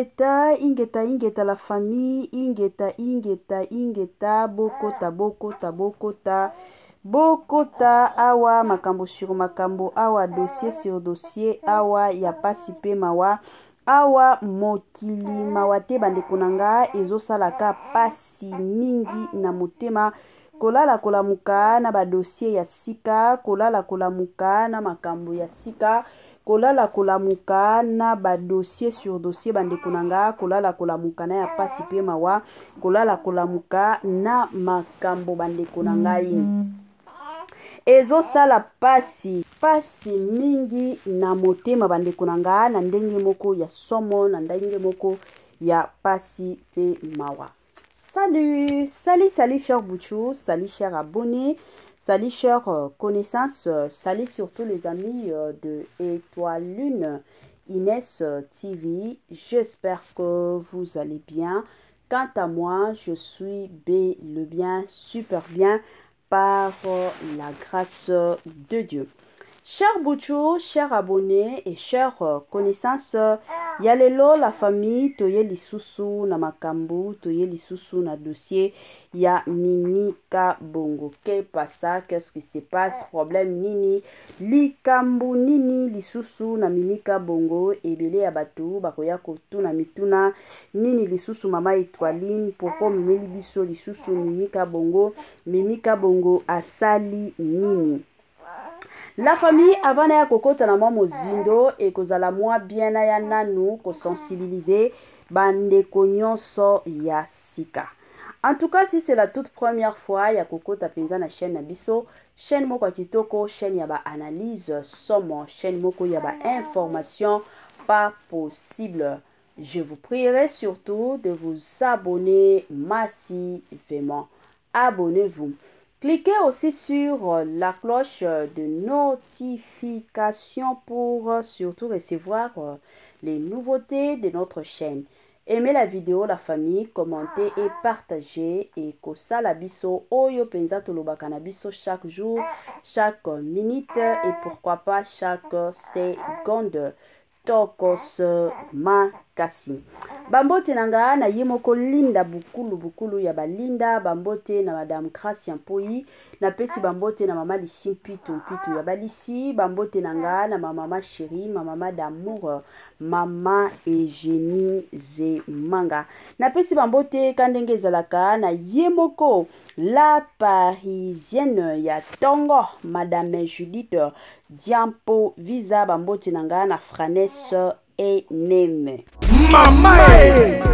ingeta, ingeta, ingeta la famille, ingeta, ingeta, ingeta, bokota, bokota, bokota, bokota, awa, makambo sur makambo, awa, dossier sur dossier, awa, ya pasi pe mawa, awa, mokili, mawate bandekonanga, ezo salaka pasi mingi na motema, kolala kolamuka na ba dossier ya sika, kolala kolamuka na makambo ya sika, kolala kolamuka na ba dossier sur dossier bandekonanga, kolala kolamuka na ya pasi pe mawa, kolala kolamuka na makambo bandekonanga ezo sala pasi mingi na motema bandekonanga na ndenge moko ya somo na ndenge moko ya pasi pe mawa. Salut, salut, salut chers Bouchou, salut chers abonnés, salut chers connaissances, salut surtout les amis de Étoile Lune Inès TV. J'espère que vous allez bien. Quant à moi, je suis le bien, super bien, par la grâce de Dieu. Chers Bouchou, chers abonnés et chers connaissances, yalelo la famille toye lisusu na makambu, toye lisusu na dossier ya Mimika Bongo. Qu'est ça? Qu'est-ce qui se passe? Problème nini? Likambu nini lisusu na Mimika Bongo? Ebele ya batu bakoya kotuna mituna nini lisusu mama Étoiline? Pourquoi mimeli biso lisusu Mimika Bongo? Mimika Bongo asali nini? La famille avant ya kokota na mwa mozindo et kozala mwa bien na ya nanu ko sensibiliser bandeko nyonso ya sika. En tout cas, si c'est la toute première fois ya kokota penza na chaîne na biso, chaîne moko kitoko, chaîne ya ba analyse somo, chaîne moko ya ba information pas possible. Je vous prierai surtout de vous abonner massivement. Abonnez-vous. Cliquez aussi sur la cloche de notification pour surtout recevoir les nouveautés de notre chaîne. Aimez la vidéo, la famille, commentez et partagez. Et kosala biso oyo penza tolobaka na biso chaque jour, chaque minute et pourquoi pas chaque seconde. Tokos makasi. Bambote nanga na yemoko linda bukulu ya balinda, bambote na madame Gracia Mpoi, na pesi bambote na mama Lisimpitu Mpitu ya balisi, bambote nanga na mama chérie, mama d'amour, mama Eugénie Zemanga. Na pesi bambote kandenge zalaka na yemoko la parisienne ya Tongo, madame Judith Diampo Visa, bambote nanga na Franes et Neme. Mama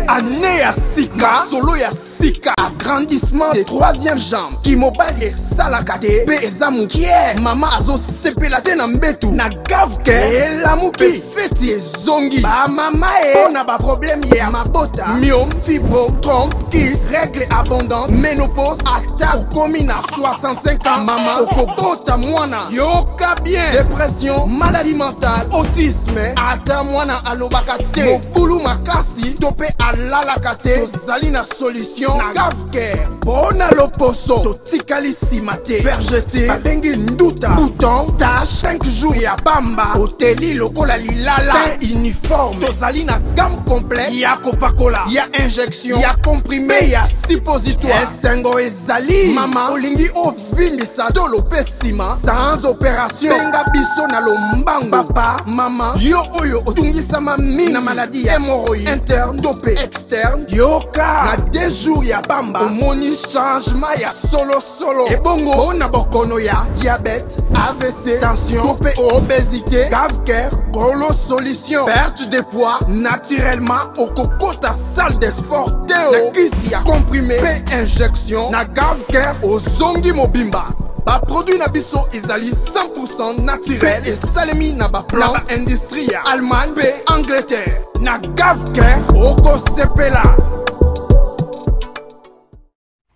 année ya sika, solo ya sika, agrandissement des troisième jambe, qui mobile et salakate, pe ezamu kie, mama azo sepelate na mbetu, na gavke, e lamuki, feti e zongi, ba mama on a ba problème ya mabota, myome, fibro, trompe, kiss, règle abondante, ménopause, ata, komi na 65 ans, mama, okobota mwana, yoka bien, dépression, maladie mentale, autisme, ata mwana alobakate, mobulu makasi, tope alalakate, tozali na solution, na gavker, bona loposo, totikali simate, vergete, babengi nduta, bouton, tache, 5 jours ya bamba, hoteli lokola lilala, teint uniforme, tozali na gamme complète, ya kopakola, ya injection, ya comprimé, ya suppositoire, esengo ezali, mama, olingi ovimbisa, tolo pesima, sans opération, benga biso na lombango, papa, mama, yo oyo otungisama mingi, na maladie ya hémorroïde, interne, topé, externe, yoka, na 2 jours ya bamba, omoni changement ya solo, ebongo, ona bokono ya diabète, AVC, tension, topé, obésité, gavker, golo solution, perte de poids, naturellement, okokota salle de sport, théo, kisi ya comprimé, pe injection, na gavker, ozongi mobimba. Ba produit na biso ezali 100% naturel et salemi na ba plan ba industrie ya Allemagne pe Angleterre. Na gavker oko sepela.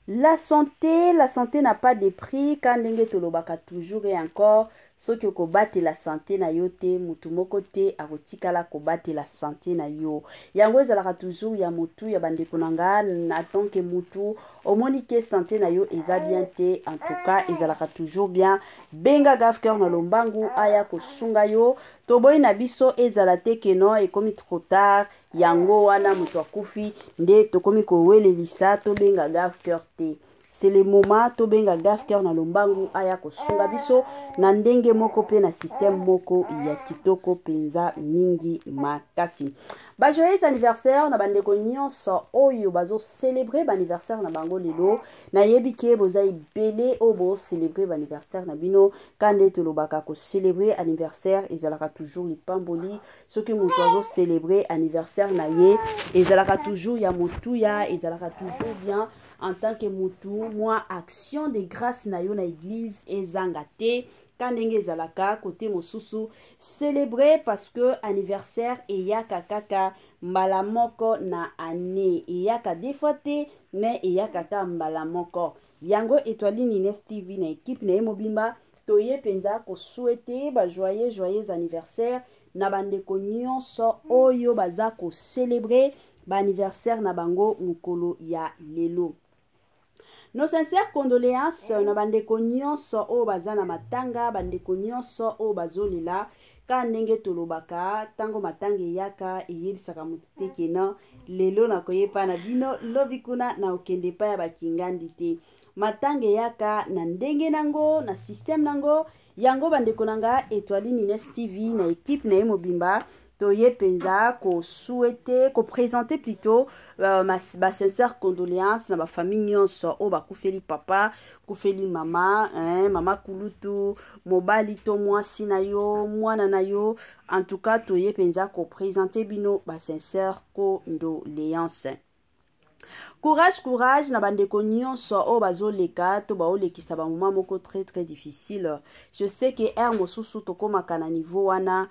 La santé n'a pas de prix. Quand ndenge tolobaka toujours et encore, ce que kobate la santé na yo te, mutu moko te akotikala kobate la santé na yo. Yango ezalaka toujours ya mutu ya bandeko nanga na tant que mutu omoni ke santé na yo eza bien te, en tout cas ezalaka toujours bien. Benga gavker na lombangu aya kosunga yo. Toboyi na biso ezala te ke non ekomi trop tard. yango wana moto akufi nde tokomi kowelelisa tobenga gave cœur te. C'est le moment tobenga gave cœur na lombangu aya kosunga biso na ndenge moko pe na système moko ya kitoko penza mingi makasi. Ba joyeux anniversaire na bandeko nyonso oyo bazo célébrer ba anniversaire na bango lelo na yebi ke boza ibele obo célébrer ba anniversaire na bino kande tolobaka ko célébrer anniversaire ezalaka toujours lipamboli soki moto azo célébrer anniversaire na ye ezalaka toujours ya motuya ezalaka toujours bien en tant que mutu moi action de grâce na yo na église ezanga te kandenge ezalaka côté mosusu célébrer parce que anniversaire eyaka kaka mbala moko na année eyaka des fois te mais eyaka kaka mbala moko yango étoile Nines TV na équipe na mobimba toye penza ko souhaiter ba joyeux anniversaire na bandeko nyonso oyo baza ko célébrer ba anniversaire na bango mukolo ya lelo. Nos sincères condoléances na bandeko nyonso o bazana matanga bandeko nyonso o bazolela ka ndenge tolobaka tango matange yaka eyebisaka mutite kena lelo na koyepa na bino lobi kuna na okende pa ya bakingandi te matange yaka na ndenge nango na système nango yango bandeko nanga étoile Nines TV na équipe na mobimba toye penza ko souhaiter ko présenter plutôt ma sincère condoléances na ba famille nyonso o bakufeli papa kufeli mama mama kulutu mobali to mwasi na yo mwana na yo en tout cas toye penza ko présenter bino ba sincère condoléances. Courage na bandeko nyonso o bazoleka to baolekisa ba moment moko très difficile. Je sais que mosusu tokomaka na niveau wana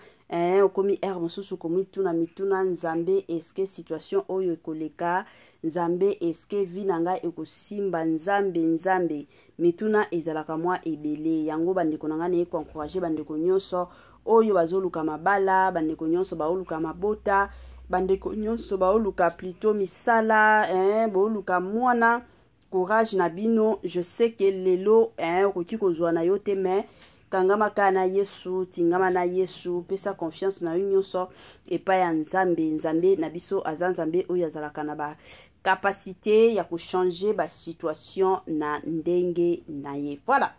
okomi mosusu komi mituna nzambe eske situation oyo ekoleka nzambe eske vinanga ekosimba nzambe mituna ezalaka mwa ebele yango bandeko nanga ne ko encourager bandeko nyonso oyo bazoluka mabala bandeko nyonso baoluka mabota bandeko nyonso baoluka plutôt misala baoluka mwana courage na bino. Je sais que lelo okoki kozwa na yo te mais kangama kana Yesu tingama na Yesu pesa confiance na nyonso epa ya nzambe na biso azanzambe oyo azalaka na ba capacité ya ko changer ba situation na ndenge na ye. Voilà.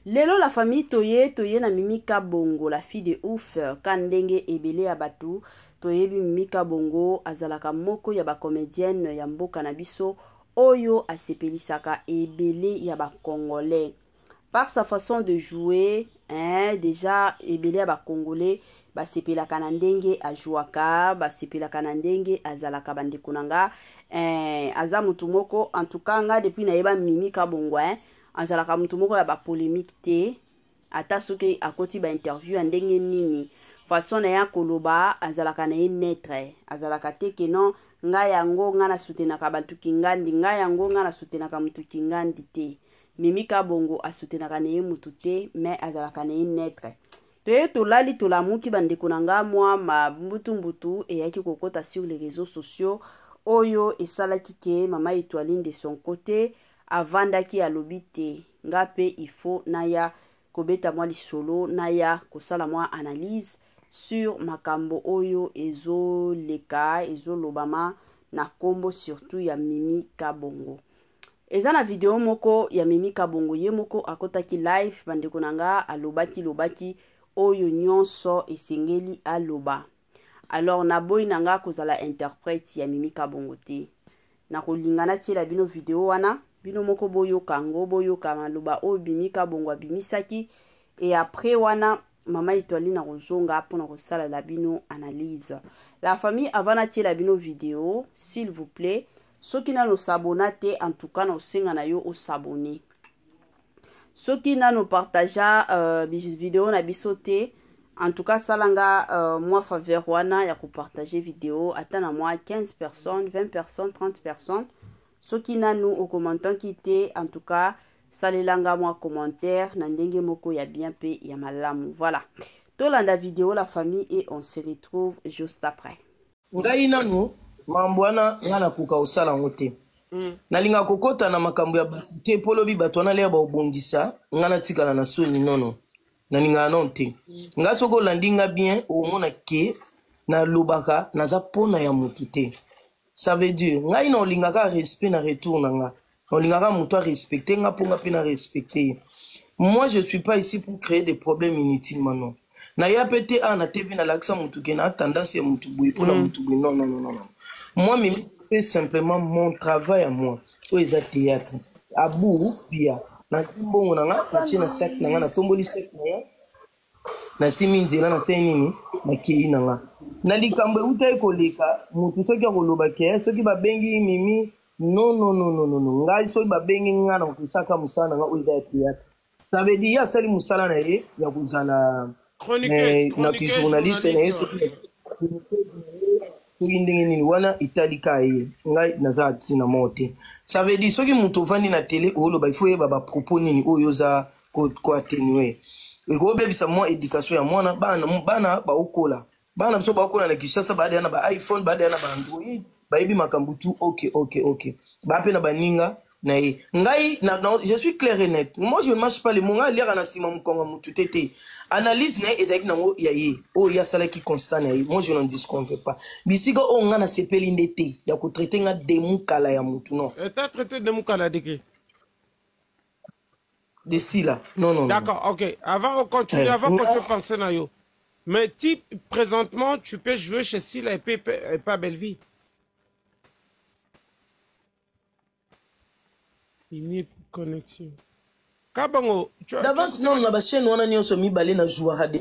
Lelo la famille toye na Mimika Bongo la fille de ouf kandenge ebele ya batu toyebi Mimika Bongo azalaka moko ya ba comédienne ya mboka na biso oyo asepelisaka ebele ya ba congolais par sa façon de jouer déjà ebele ya ba congolais basepelaka na ndenge ajuaka basepelaka na ndenge azalaka bandeko nanga aza mutu moko en tout cas nga depuis na yeba Mimika Bongo azalaka mutu moko ya ba polémique te ata soki akoti ba interview ya ndenge nini façon na ya koloba azalaka na ye netre azalaka te ke non nga yango nga na soutenaka bantu kingandi nga yango nga na soutenaka mutu kingandi te. Mimika Bongo asoutenaka na ye mutu te mais azalaka na ye netre toye tolali tolamuki bandeko nanga mwa mbutu eyaki kokota sur les réseaux sociaux oyo esalaki ke mama Étoile de son côté avandaki alobi te nga pe il faut naya kobeta mwa lisolo naya kosala mwa analyse sur makambo oyo ezoleka ezolobama na kombo surtout ya Mimika Bongo. Eza na video moko ya Mimika Bongo ye moko akotaki live bandeko nanga lobaki oyo nyonso esengeli aloba. Alors na boy nanga kozala interprète ya Mimika Bongo te na kolingana tiela bino video wana bino moko boyoka maloba oyo Mimika Bongo abimisaki et après wana mama Étoile na kozonga pona kosala la bino analyse. La famille avant tiela bino video s'il vous plaît soki na no s'abonner en tout cas no senga na yo o s'abonner soki na no partager vidéo na bisote en tout cas salanga moi faveur wana ya ko partager vidéo atana moi 15 personnes 20 personnes 30 personnes soki na no au commentant kité en tout cas salelanga moi commentaire na ndenge moko ya bien pe ya malamu. Voilà tolanda vidéo la famille et on se retrouve juste après. Ngai nanu mambo wana nga nakoka osala ngo te nalinga kokota na makambo ya bato te polobi bato wana lea baobongisa nga natikala na soni nono nalinga non te nga soko olandi nga bien omona ke na lobaka naza pona ya mutu te. Ça veut dire ngai na olingaka respect na retour na nga. Olingaka mutu a respecter nga po nga pe na respecter. Moi je suis pas ici pour créer des problèmes inutilement non. Na ya pété na TV na laksa mutu ke na tendance ya mutu boui pona mutu boui non non non non. Moi Mimi c'est simplement mon travail à moi. O eza théâtre. Abu pia na timbongo na nga na china sac na nga na tomboli sac na nga. Na simi nzela na sai nini na kei na nga. Na likambo uta ekoleka mutu soki akoloba ke soki babengi Mimi non non non non non ngai soki babengi nga na kusaka musana nga oiza ya théâtre. Ça veut dire sali musala na ye ya kuzala na ki journaliste na ye soki ndenge nini wana italika ye ngai naza tina mote. Ça veut dire soki mutu vandi na télé oloba il faut yeba ba propos nini oyo za ko atténuer. Eko bebisa mwa éducation ya mwana bana ba okola. Bana biso ba okola na Kinshasa ba na ba iPhone ba na ba Android ba yebi makambu tu OK. Ba pe na baninga na ye. Ngai je suis clair et net. Moi je ne marche pas les monga lire na sima mukonga mutu tete. Analyse na ezaki nango ya ye. O ya sala ki constant na ye. Moi je n'en disconviens pas. Bisiga o nga na sepeli ndete ya ko traiter nga demu kala ya mutu non. Et t'as traité demu kala de qui? De si là. Non. D'accord, ok. Avant de continuer, avant que tu penses à yo. Mais présentement, tu peux jouer chez Silla et pas Belleville. Il n'y a plus de connexion. Kabango, tu as... D'avance, non, la chaîne, on a mis mi balé na jouara de.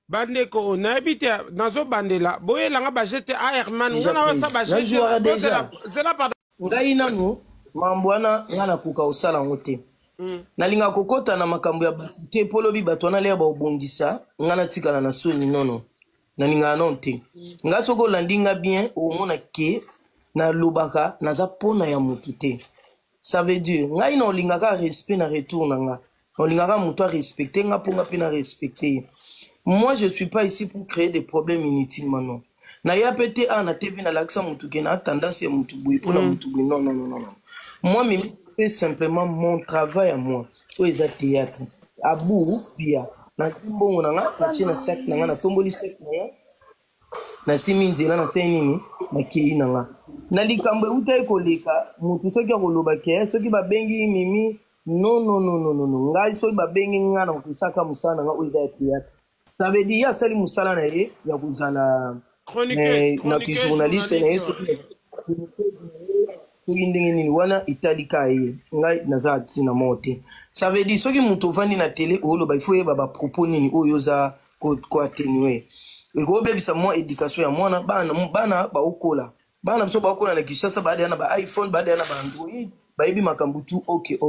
Bande ko na habité nazo bande la boye langa bajete Airman ngana wasa bajete jouara déjà zela pardon ngai nanu mambwana ngana kuka osala ngote nalinga kokota na makambo ya te polobi bato na leba obongisa ngana tikala na soni nono nalinga non te nga soko landinga bien au mona ke na lobaka naza pona ya mutu te. Ça veut dire ngai na olingaka respect na retour na nga olingaka mutu a respecter nga po nga pe na respecter. Moi, je ne suis pas ici pour créer des problèmes inutilement, non. Na ya pété na TV na laksa mutu ke na tendance ya mutu boui pona mutu boui non. Moi Mimi c'est simplement mon travail à moi. O eza théâtre. Abu pia na timbongo na nga na china sac na nga na tomboli sac na nga. Na simi nzela na sai nini na kei na nga. Na likambo uta ekoleka mutu soki akoloba ke soki babengi Mimi non ngai soki babengi nga na kusaka musana nga oiza ya théâtre. Ça veut dire sali musala na ye ya kuzala na ki journaliste na ye soki ndenge nini wana italika ye ngai naza tina mote. Ça veut dire soki mutu vandi na télé oloba il faut yeba ba propos nini oyo za ko atténuer. Eko bebisa mwa éducation ya mwana bana ba okola. Bana biso ba okola na Kinshasa ba na ba iPhone ba na ba Android ba yebi makambu tu OK.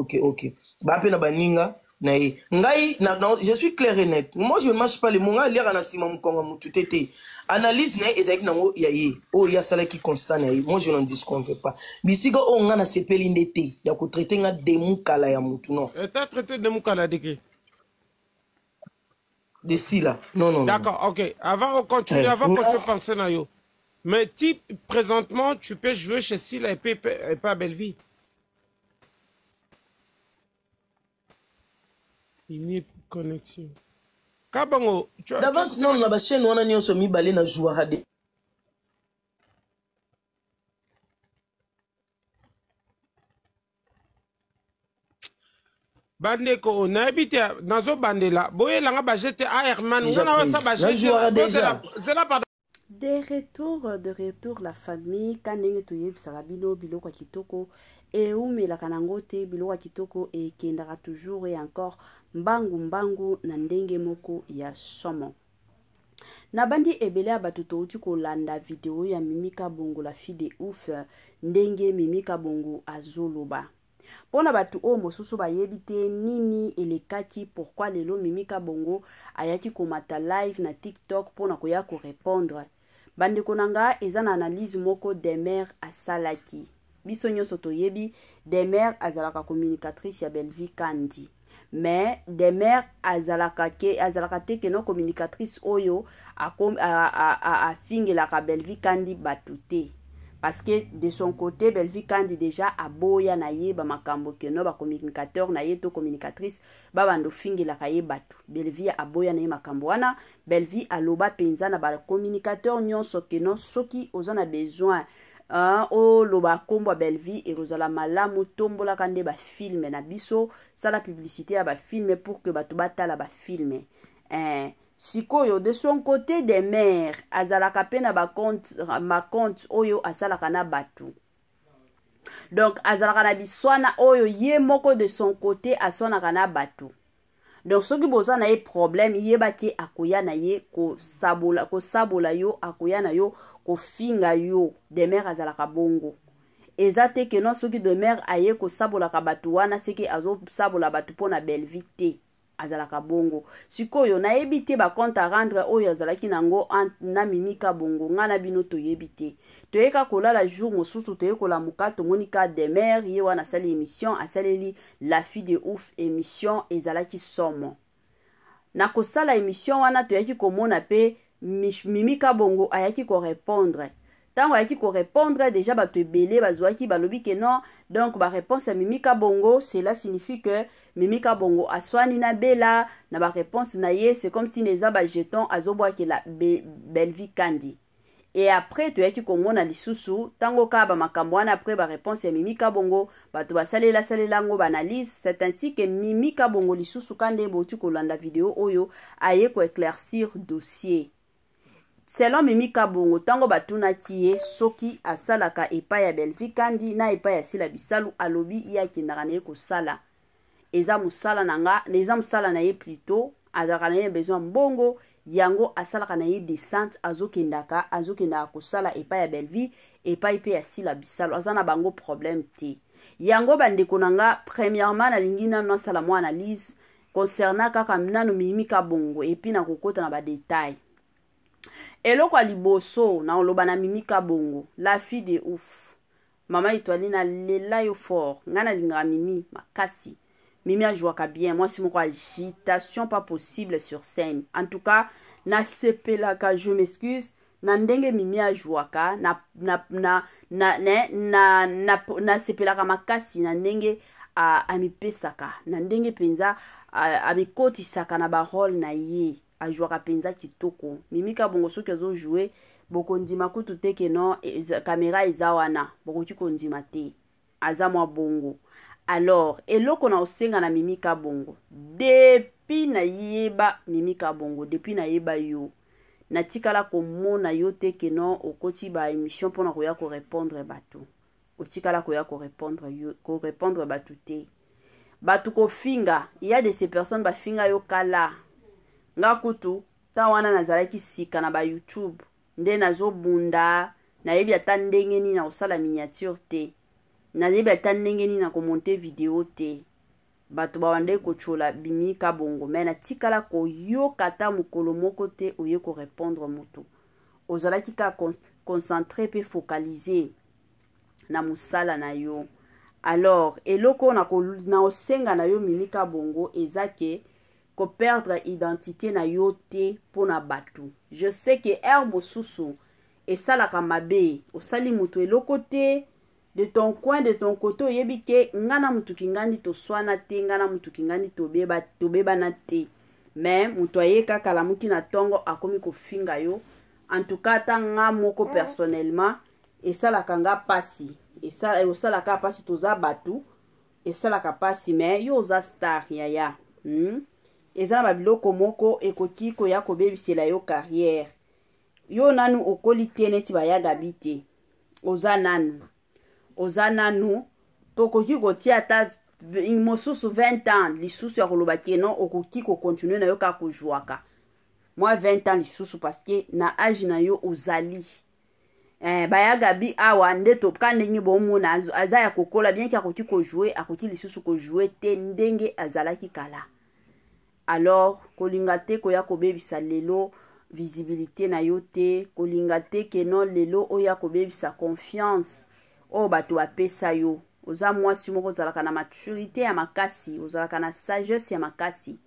Ba pe na baninga na ye. Ngai je suis clair et net. Moi je ne marche pas les monga lire na sima mukonga mutu tete. Analyse na ezaki nango ya ye. O ya sala ki constant na ye. Moi je n'en disconviens pas. Bisiga o nga na sepeli ndete ya ko traiter nga demu kala ya mutu non. Et t'as traité demu kala de qui? De si là. Non. D'accord, ok. Avant de continuer, avant que tu penses à yo. Mais présentement, tu peux jouer chez Silla et pas Belleville. Il n'y a plus de connexion. Kabango, tu as... D'avance, non, la chaîne, on a mis mi balé na jouara de. Bande ko na habité nazo bande la boye langa bajete Airman ngana wasa bajete jouara déjà zela pardon. De retour la famille kanenge toyebisaka bino biloko ya kitoko eumelaka nango te biloko ya kitoko ekendaka toujours et encore mbangu na ndenge moko ya somo. Na bandi ebele ya bato touti kolanda video ya Mimi Kabongo la fille de ouf ndenge Mimi Kabongo azoloba. Pona batu o mosusu bayebi te nini elekaki pourquoi lelo Mimi Kabongo ayaki komata live na TikTok pona koya ko répondre. Bande konanga eza na analyse moko Demer asalaki. Biso nyonso toyebi Demer azalaka communicatrice ya Belleville Kandi. Mais Demer azalaka te ke no communicatrice oyo a fingelaka Belleville Kandi batute. parce que de son côté Belle-Vie Kandi déjà aboya na ye ba makambo ke no ba communicateur na ye to communicatrice ba bando fingela ka ye batu. Belle-Vie aboya na ye makambo wana. Belle-Vie aloba penza na ba communicateur nyonso ke no soki ozana besoin o loba kombo Belle-Vie et rozala malamu tombola kande ba film na biso sala publicité ya ba film pour que batu batala ba film. Sikoyo de son côté des mères azalaka pe na ba compte oyo asalaka na batu. Donc azalaka na biswana oyo ye moko de son côté asonaka na batu. Donc soki boza na ye problème yeba ke akoya na ye ko sabola yo akoya na yo ko finga yo. Des mères azalaka bongo. Ezate ke non soki de mère aye ko sabola ka batu wana seki azo sabola batu pona Belle-Vie te. Azalaka bongo. Sikoyo na yebite ba compte à rendre oyo azalaki nango na Mimika Bongo ngana bino to yebite. Toyeka kola la jour mosusu toyekola mukato monika de mère ye wana sali émission asaleli la fille de ouf émission ezalaki somo. Na kosala émission wana toyaki komona pe Mimika Bongo ayaki ko répondre. Tango ayaki ko répondre déjà bato ebele bazwaki balobi ke non. Donc ba réponse à Mimika Bongo cela signifie que Mimika Bongo aswani na bela na ba réponse na ye c'est comme si neza ba jeton azobwa ke la Belle-Vie Kandi. Et après tu yaki komona lisusu tango ka ba makambo wana après ba réponse ya Mimika Bongo bato basalela ngo ba analyse. C'est ainsi que Mimika Bongo lisusu kande botu kolanda vidéo oyo aye ko éclaircir dossier. Selon Mimika Bongo tango batuna kiye soki asalaka epa ya Belle-Vie Kandi na epa ya Sila Bisalu alobi ya kindaka na ye kosala eza musala nanga neza musala na ye plutôt azalaka na ye besoin mbongo yango asalaka na ye descente azokendaka kosala epa ya Belle-Vie epa ipe ya Sila Bisalu azana bango problème te yango bandeko nanga premièrement na lingi nanu asala mo analyse concernant kaka nanu Mimika Bongo epi na kokota na ba détail. Eloko liboso na oloba na Mimika Bongo la fille de ouf mama itwali na lela yo fort ngana linga Mimi makasi Mimi a joué bien moi c'est mon agitation pas possible sur scène en tout cas na sepelaka je m'excuse na ndenge Mimi a joué na sepelaka makasi na ndenge amipesaka na ndenge penza amikotisaka na ba rôle na ye a joué penza kitoko. Mimika Bongo soki azo jouer boko ndima kutu te ke non caméra eza wana boko tiko ndima te aza mwa bongo. Alors eloko na osenga na Mimika Bongo depuis na yeba Mimika Bongo depuis na yeba yo na tikala komona yo te ke non okoti ba émission pona koya ko répondre batu otikala koya ko répondre batu te batu ko finga il y a de ces personnes ba finga yo kala nga kutu ta wana nazalaki sika na ba YouTube nde nazo bunda na yebi ata ndenge ni na osala miniature te na yebi ata ndenge ni na ko monter vidéo te bato ba wande ko chola Mimika Bongo mais na tikala ko yo kata mukolo moko te oye ko répondre moto ozalaki ka concentrer pe focaliser na musala na yo. Alors eloko na osenga na yo Mimika Bongo ezake ko perdre identité na yo te pona batu. Je sais que herbo susu et ça la kamabe osali mutu eloko te de ton coin de ton côté yebi ke ngana mutu kingandi to swana te ngana mutu kingandi to beba na te mais mutu aye kaka la muki na tongo akomi ko finga yo en tout cas tanga moko personnellement et ça la kanga pasi et ça la ka pasi toza batu et ça la ka pasi mais yo za star ya eza na biloko moko ekoki koya kobebisela yo carrière yo nanu okoli te neti bayaga bite oza nanu tokoki kotia ata mosusu 20 ans lisusu ya koloba ke non okoki kokontinue na yo kaka kozwaka moi 20 ans lisusu parce que na age na yo ozali bayaga bi awa nde topka ndenge bomona aza ya kokola bien ki akoki kojouer akoki lisusu kojouer te ndenge azalaki kala. Alors kolinga te koya kobebisa lelo visibilité na yo te kolinga te ke non lelo oya kobebisa confiance o bato apesa yo oza mwasi moko ozalaka na maturité ya makasi ozalaka na sagesse ya makasi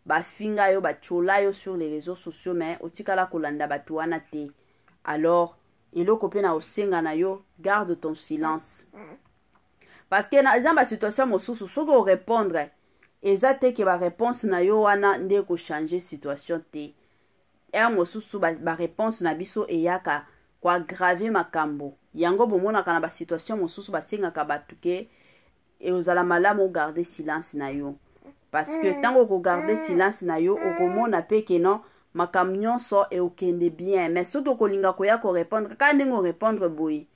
bafinga yo bachola yo sur les réseaux sociaux mais otikala kolanda bato wana te. Alors eloko pe na osenga na yo garde ton silence parce que na eza ba situation mosusu soki o répondre eza te ke ba réponse na yo wana nde ko changer situation te mosusu ba réponse na biso eyaka ko aggraver makambo yango bomonaka na ba situation mosusu basengaka batu ke ozala malamu garder silence na yo parce que tango ko garder silence na yo okomona pe ke non makambo nyonso eokende bien mais soki okolinga koya ko répondre ka ndenge o répondre boye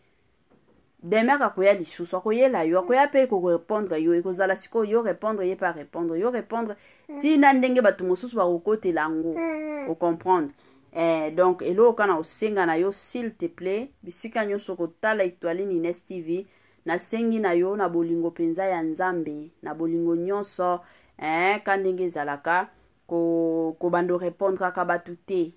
demain akoya lisusu akoyela yo akoya pe ko répondre yo ekozala siko yo répondre ye pas répondre yo répondre tina ndenge batu mosusu bakokotela yango o comprendre donc eloko kana osenga na yo s'il te plaît bisika nyonso kotala Etoile Ines TV nasengi na yo na bolingo penza ya Nzambe na bolingo nyonso ka ndenge ezalaka ko bando répondre kaka batu te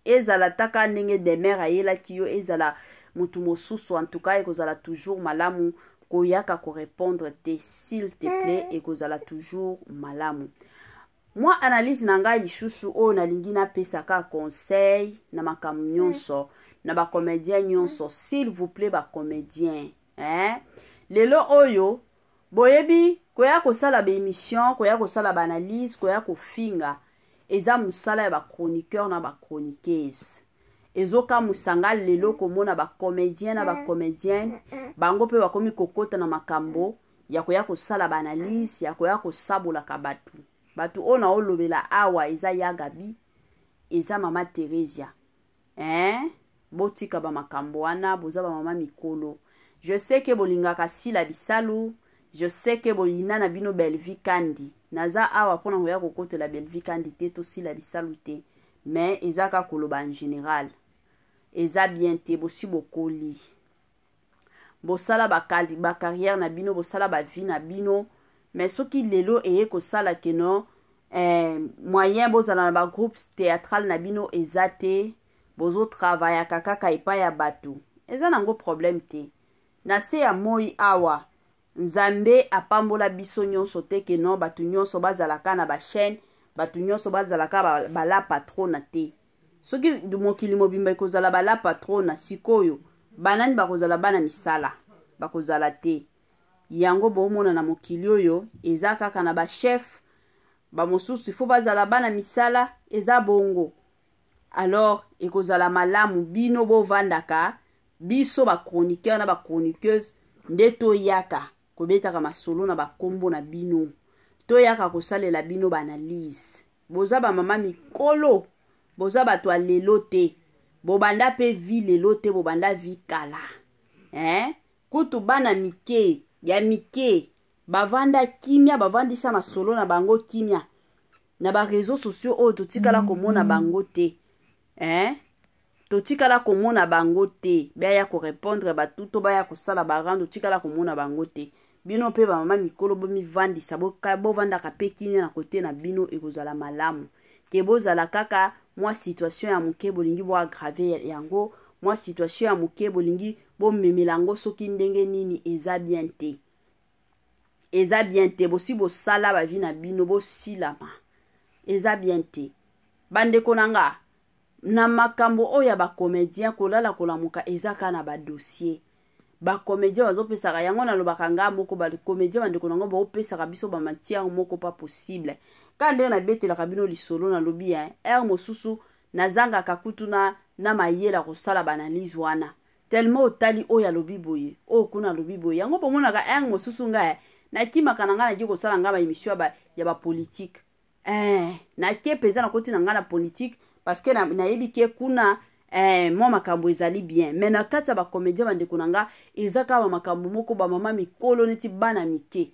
ezala taka ndenge demer ayelaki yo ezala mutu mosusu en tout cas ekozala toujours malamu koyaka ko répondre te s'il te plaît ekozala toujours malamu. Moi analyse na ngai lisusu o nalingi napesaka conseil na makambo nyonso na ba comédien nyonso s'il vous plaît ba comédien lelo oyo boyebi koya kosala ba émission koya kosala ba analyse koya kofinga eza musala ya ba chroniqueur na ba chroniqueuse ezoka musanga lelo komona ba comédien na ba comédienne bango pe bakomi kokota na makambo ya koya kosala ba analyse ya koya kosabola ka batu ona olobela awa eza ya Gabi eza mama Teresia botika ba makambo wana boza ba mama mikolo. Je sais que bolingaka sila bisalu, je sais que bolina na bino Belvi Kandi naza awa pona koya kokotela Belvi Kandi te to sila bisalu te mais ezaka koloba en général eza bien te bosi bokoli bosala ba carrière na bino bosala ba vie na bino mais soki lelo eye kosala keno moyen bozala na ba groupe théâtral na bino eza te bozo travailler kaka epai ya batu eza nango problème te na se ya moi awa Nzambe apambola biso nyonso te keno batu nyonso bazalaka na ba chaîne batu nyonso bazalaka bala patrona te soki mokili mobimba ekozala bala patrona sikoyo banani bakozala bana misala bakozala te yango bomona na mokili oyo eza kaka na ba chef ba mosusu ifo bazala bana misala eza bongo alors ekozala malamu bino bovandaka biso ba chroniqueur na ba chroniqueuse nde toyaka kobetaka masolo na bakombo na bino toyaka kosalela bino ba analyse boza ba mama mikolo boza bato lelo te bobanda pe vi lelo te bobanda vi kala kutu bana mike ya mike bavanda kimia bavandisa masolo na bango kimia na ba réseaux sociaux oyo totikala komona bango te totikala komona bango te baya ko répondre batuto baya kosala barando totikala komona bango te bino pe ba mama mikolo bomivandisa bovandaka pe kimia na kote na bino ekozala malamu ke bozala kaka moi situation ya moke bolingi bo aggraver yango moi situation ya moke bolingi bo memelango soki ndenge nini eza bien te bosi bo sala ba vie na bino bo silama eza bien te bandeko nanga na makambo oya ba comédien kolala kolamuka eza kana ba dossier ba comédien bazopesaka yango na lobaka nga moko ba comédien bandeko nanga bo pesaka biso ba matière moko pas possible kande na betela kabino lisolo na lobi mosusu nazanga kakutu na mayela kosala ba analyse wana tellement otali oya lobi boye kuna lobi boye yango pomona ka mosusu nga na kimaka na nga na jiko sala nga ba émission ya ba politique na kepeza na koti na nga na politique parce que na yebi ke kuna mo makambo ezali bien mais na kati ba comédien bandeko na nga ezaka ba makambo moko ba mama mikolo neti bana mike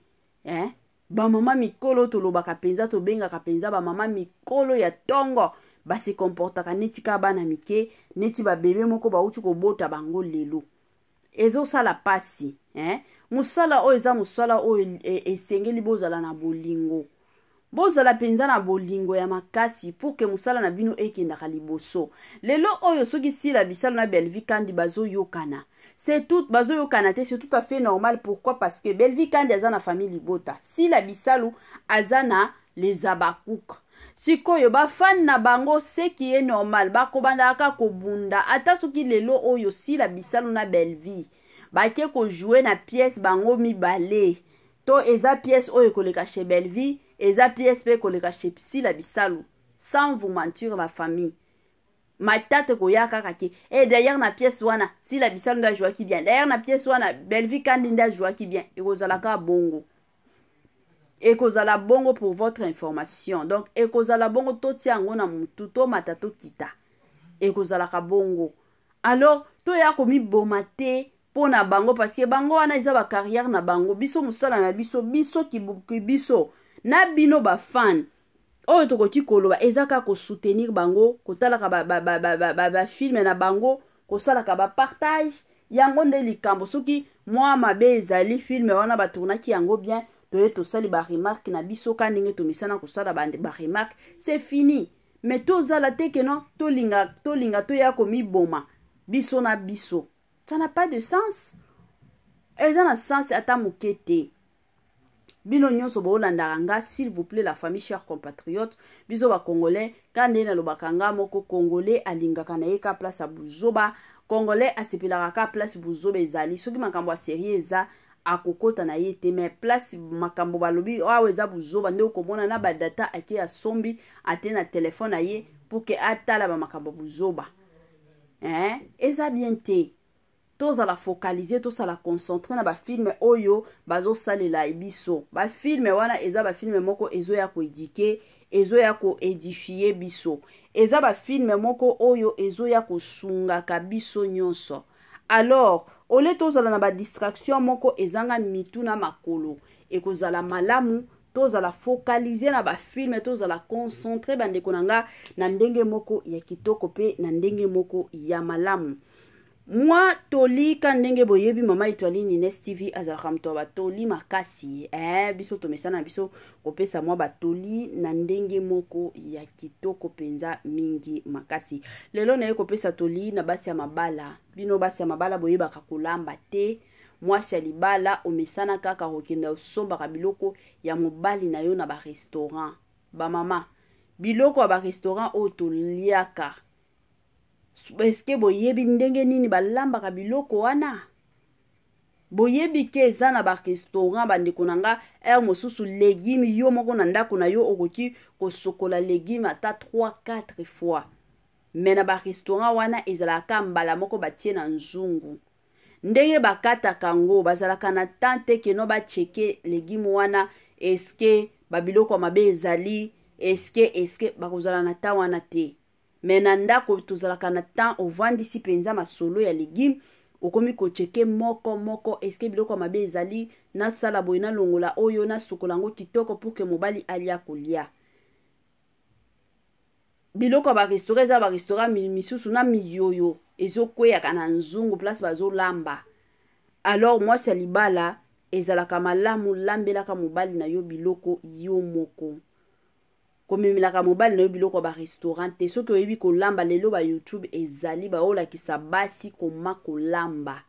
ba mama mikolo tolobaka penza to bengaka penza ba mama mikolo ya tongo basi comportaka neti ka bana mike neti ba bébé moko ba uti ko bota bango lelo ezo sala pasi musala o eza musala o esengeli bozala na bolingo bozala penza na bolingo ya makasi pour que musala na bino ekendaka liboso lelo oyo soki sila bisala na Belvi Kandi bazo yokana c'est tout bazo yokana te c'est tout à fait normal. Pourquoi? Parce que Belvi Kandi aza na famille libota sila bisalu azana les abakouk sikoyo bafani na bango ce qui est normal bakobandaka kobunda ata soki lelo oyo sila bisalo na Belleville bake kojouer na pièce bango mibale to eza pièce oyo koleka chez Belleville eza pièce pe koleka chez sila bisalo sans vous mentir la famille matate koyaka kake d'ailleurs na pièce wana sila bisalo nda joua ki bien d'ailleurs na pièce wana Belleville kandi nda joua ki bien ekozalaka bongo ekozala bongo pour votre information donc ekozala bongo totiango na mutu to matato kita ekozalaka bongo alors to ya komi bomate pona bango parce que bango wana eza ba carrière na bango biso musala na biso ki biso na bino ba fan oyo tokoki koloba ezaka ko soutenir bango kotalaka ba film na bango kosalaka ba partage yango nde likambo soki moi mabe ezali film wana ba tournaki yango bien toye tosali ba remarque na biso ka ndenge tomisana kosala ba remarque c'est fini mais tozala te ke non tolinga toya komi boma biso na biso ça n'a pas de sens eza na sens ata mokete bino nyonso bolandaka nga s'il vous plaît la famille chers compatriotes biso ba congolais kande na lobaka nga moko congolais alingaka na yeka place a buzoba congolais asepelaka ka place buzoba ezali soki makambo a série eza akokota na ye te mais place makambo balobi awa eza buzoba nde okomona na badata ake ya sombi ate na telefone na ye pour que atala ba makambo buzoba eza bien te tozala focaliser tozala concentrer na ba film oyo bazo salela biso ba film wana eza ba film moko ezo ya ko éduquer ezo ya ko édifier biso eza ba film moko oyo ezo ya ko sunga ka biso nyonso alors ole tozala na ba distraction moko ezanga mitu na makolo ekozala malamu tozala focaliser na ba film tozala concentrer bandeko nanga na ndenge moko ya kitoko pe na ndenge moko ya malamu moi toli ka ndenge boyebi mama Etoile Nines TV azalaka mto ba toli makasi biso tomesana biso kopesa mwa batoli na ndenge moko ya kitoko penza mingi makasi lelo na ye kopesa toli na basi ya mabala bino basi ya mabala boyebaka kolamba te mwasi ya libala omesana kaka kokenda osombaka biloko ya mobali na yo na ba restaurant ba mama biloko ya ba restaurant oyo toliaka eske boyebi ndenge nini balambaka biloko wana boyebi ke eza na ba restaurant bandeko nanga mosusu légume yo moko na ndako na yo okoki kosokola légume ata 3-4 fois mais na ba restaurant wana ezalaka mbala moko batie na nzungu ndenge bakataka ngo bazalaka na tante keno bacheke légume wana eske babiloko mabe ezali eske bakozala na ta wana te mais na ndako tozalaka na temps ovandisi penza masolo ya légume okomi kocheke moko eske biloko mabe ezali na sala boye na longola oyo na sukolango kitoko pour que mobali alia kolia biloko ba restaurant za ba restaurant misusu na miyoyo ezokweyaka na nzungu place bazolamba alors moi c'est libala ezalaka malamu lambelaka mobali na yo biloko yo moko komemilaka mobali na yo biloko ba restaurant te soki oyebi kolamba lelo ba YouTube ezali baolakisa basi koma kolamba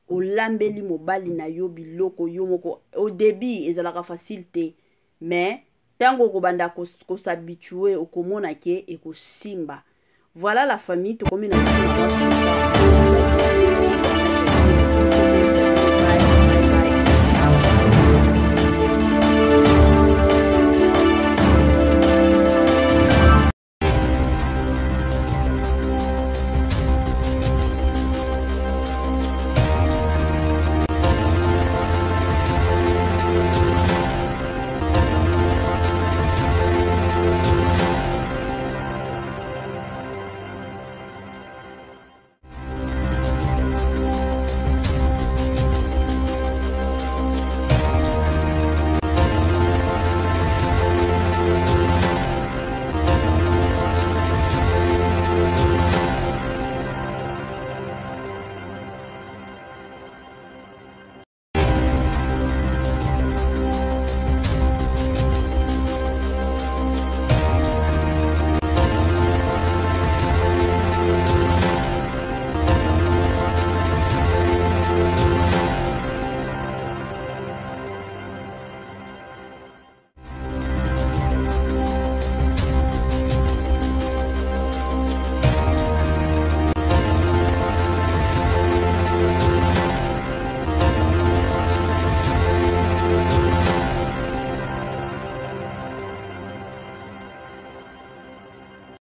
olambeli mobali na yo biloko yo moko au début ezalaka facile te mais tango kobanda s'habituer okomona ke ekosimba voilà la famille tokomi na